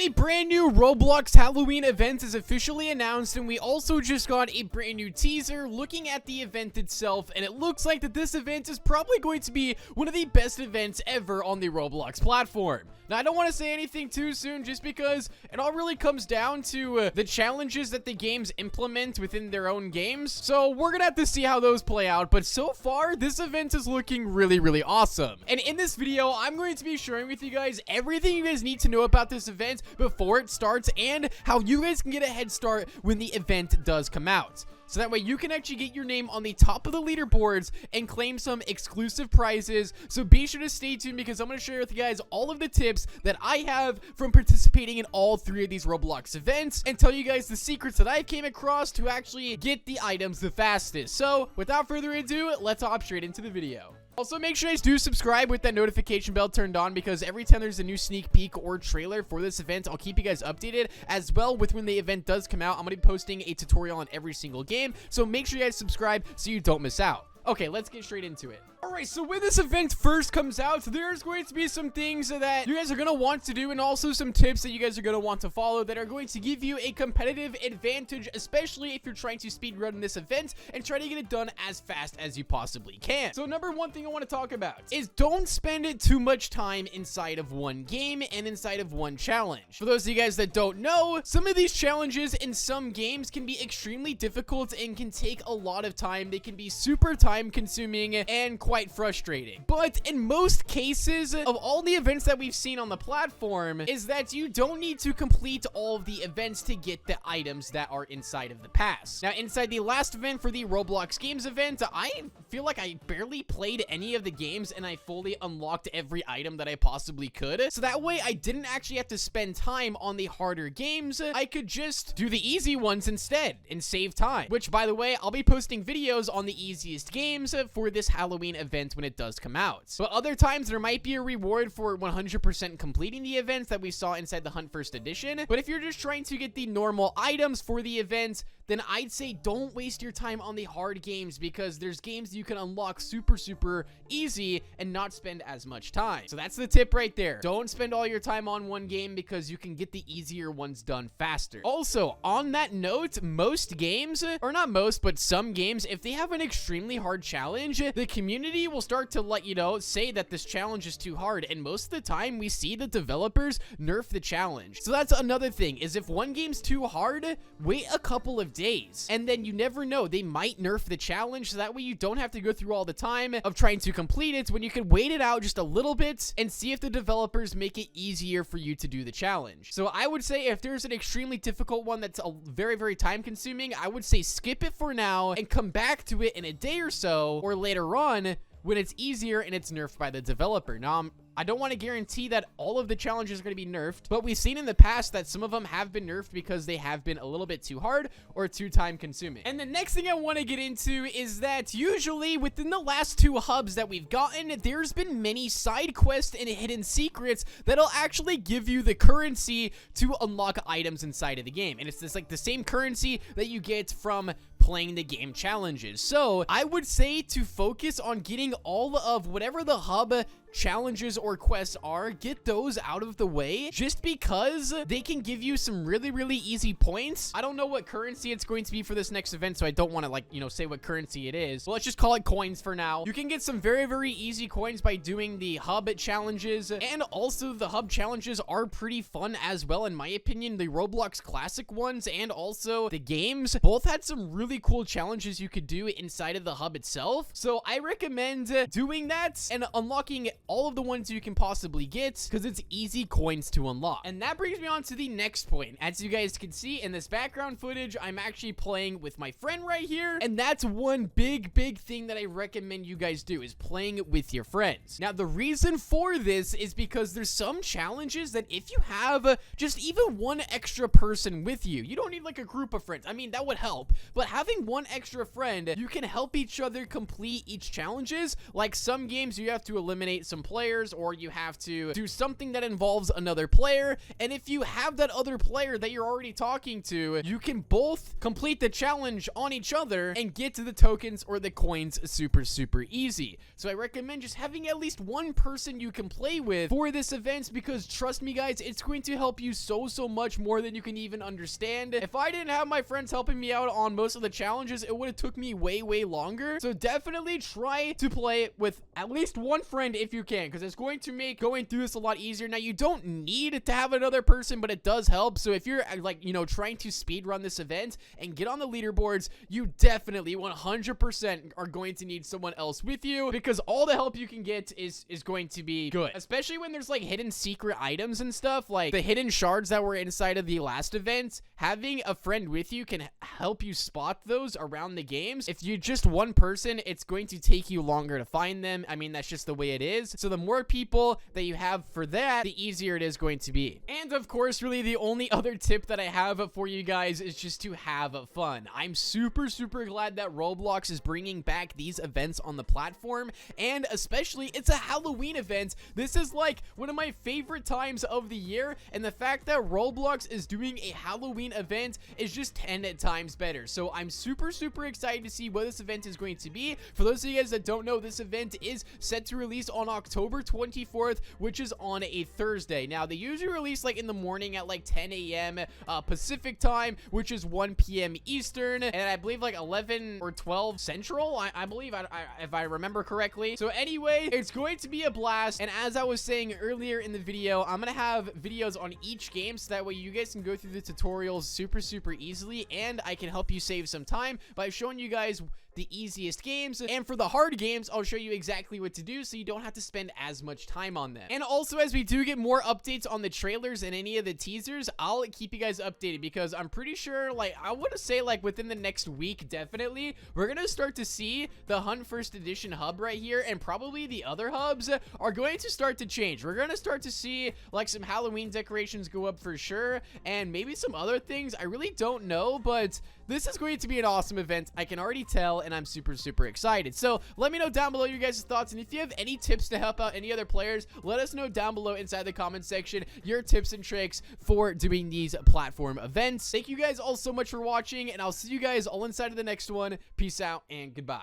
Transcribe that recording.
a brand new Roblox Halloween event is officially announced, and we also just got a brand new teaser looking at the event itself, and it looks like that this event is probably going to be one of the best events ever on the Roblox platform. Now, I don't want to say anything too soon just because it all really comes down to the challenges that the games implement within their own games. So we're going to have to see how those play out. But so far, this event is looking really awesome. And in this video, I'm going to be sharing with you guys everything you guys need to know about this event before it starts and how you guys can get a head start when the event does come out. So that way you can actually get your name on the top of the leaderboards and claim some exclusive prizes. So be sure to stay tuned because I'm going to share with you guys all of the tips that I have from participating in all 3 of these Roblox events and tell you guys the secrets that I came across to actually get the items the fastest. So without further ado, let's hop straight into the video. Also, make sure you guys do subscribe with that notification bell turned on because every time there's a new sneak peek or trailer for this event, I'll keep you guys updated as well with when the event does come out. I'm going to be posting a tutorial on every single game, so make sure you guys subscribe so you don't miss out. Okay, let's get straight into it. Alright, so when this event first comes out, there's going to be some things that you guys are going to want to do and also some tips that you guys are going to want to follow that are going to give you a competitive advantage, especially if you're trying to speedrun this event and try to get it done as fast as you possibly can. So number one thing I want to talk about is don't spend too much time inside of one game and inside of one challenge. For those of you guys that don't know, some of these challenges in some games can be extremely difficult and can take a lot of time. They can be super time consuming and quite frustrating. But in most cases of all the events that we've seen on the platform is that you don't need to complete all of the events to get the items that are inside of the pass. Now, inside the last event for the Roblox Games event, I feel like I barely played any of the games and I fully unlocked every item that I possibly could. So that way I didn't actually have to spend time on the harder games. I could just do the easy ones instead and save time, which by the way, I'll be posting videos on the easiest games for this Halloween event when it does come out. But other times there might be a reward for 100% completing the events that we saw inside the Hunt First Edition. But if you're just trying to get the normal items for the event, then I'd say don't waste your time on the hard games because there's games you can unlock super easy and not spend as much time. So that's the tip right there. Don't spend all your time on one game because you can get the easier ones done faster. Also, on that note, most games, or not most, but some games, if they have an extremely hard challenge, the community will start to let you know, say that this challenge is too hard, and most of the time we see the developers nerf the challenge. So that's another thing, is if one game's too hard, wait a couple of days, and then you never know, they might nerf the challenge, so that way you don't have to go through all the time of trying to complete it when you can wait it out just a little bit and see if the developers make it easier for you to do the challenge. So I would say if there's an extremely difficult one that's very time consuming, I would say skip it for now and come back to it in a day or so or later on when it's easier and it's nerfed by the developer. Now, I don't want to guarantee that all of the challenges are going to be nerfed, but we've seen in the past that some of them have been nerfed because they have been a little bit too hard or too time consuming. And the next thing I want to get into is that usually within the last 2 hubs that we've gotten, there's been many side quests and hidden secrets that'll actually give you the currency to unlock items inside of the game. And it's just like the same currency that you get from playing the game challenges. So I would say to focus on getting all of whatever the hub challenges or quests are, get those out of the way just because they can give you some really easy points. I don't know what currency it's going to be for this next event, so I don't want to, like, you know, say what currency it is. Well, let's just call it coins for now. You can get some very easy coins by doing the hub challenges, and also the hub challenges are pretty fun as well, in my opinion. The Roblox classic ones and also the games both had some really cool challenges you could do inside of the hub itself. So I recommend doing that and unlocking all of the ones you can possibly get because it's easy coins to unlock. And that brings me on to the next point. As you guys can see in this background footage, I'm actually playing with my friend right here, and that's one big thing that I recommend you guys do is playing with your friends. Now, the reason for this is because there's some challenges that if you have just even one extra person with you, you don't need like a group of friends. I mean, that would help, but having one extra friend, you can help each other complete each challenges. Like some games you have to eliminate some players, or you have to do something that involves another player, and if you have that other player that you're already talking to, you can both complete the challenge on each other and get to the tokens or the coins super easy. So I recommend just having at least one person you can play with for this event, because trust me guys, it's going to help you so much more than you can even understand. If I didn't have my friends helping me out on most of the challenges, it would have took me way longer. So definitely try to play with at least one friend if you can, because it's going to make going through this a lot easier. Now, you don't need to have another person, but it does help. So if you're like, you know, trying to speed run this event and get on the leaderboards, you definitely 100% are going to need someone else with you, because all the help you can get is going to be good, especially when there's like hidden secret items and stuff, like the hidden shards that were inside of the last event. Having a friend with you can help you spot those around the games. If you're just one person, it's going to take you longer to find them. I mean, that's just the way it is. So the more people that you have for that, the easier it is going to be. And of course, really the only other tip that I have for you guys is just to have fun. I'm super glad that Roblox is bringing back these events on the platform, and especially it's a Halloween event. This is like one of my favorite times of the year, and the fact that Roblox is doing a Halloween event is just 10 times better. So I'm super excited to see what this event is going to be. For those of you guys that don't know, this event is set to release on October 24th, which is on a Thursday. Now, they usually release like in the morning at like 10 a.m. Pacific time, which is 1 p.m. Eastern, and I believe like 11 or 12 Central, I believe, if I remember correctly. So anyway, it's going to be a blast, and as I was saying earlier in the video, I'm gonna have videos on each game, so that way you guys can go through the tutorials super easily, and I can help you save some time by showing you guys the easiest games, and for the hard games, I'll show you exactly what to do so you don't have to spend as much time on them. And also, as we do get more updates on the trailers and any of the teasers, I'll keep you guys updated, because I'm pretty sure, like, I want to say like within the next week, definitely, we're gonna start to see the Hunt First Edition hub right here, and probably the other hubs are going to start to change. We're gonna start to see like some Halloween decorations go up for sure, and maybe some other things. I really don't know, but this is going to be an awesome event. I can already tell, and I'm super excited. So let me know down below your guys' thoughts, and if you have any tips to help out any other players, let us know down below inside the comment section your tips and tricks for doing these platform events. Thank you guys all so much for watching, and I'll see you guys all inside of the next one. Peace out and goodbye.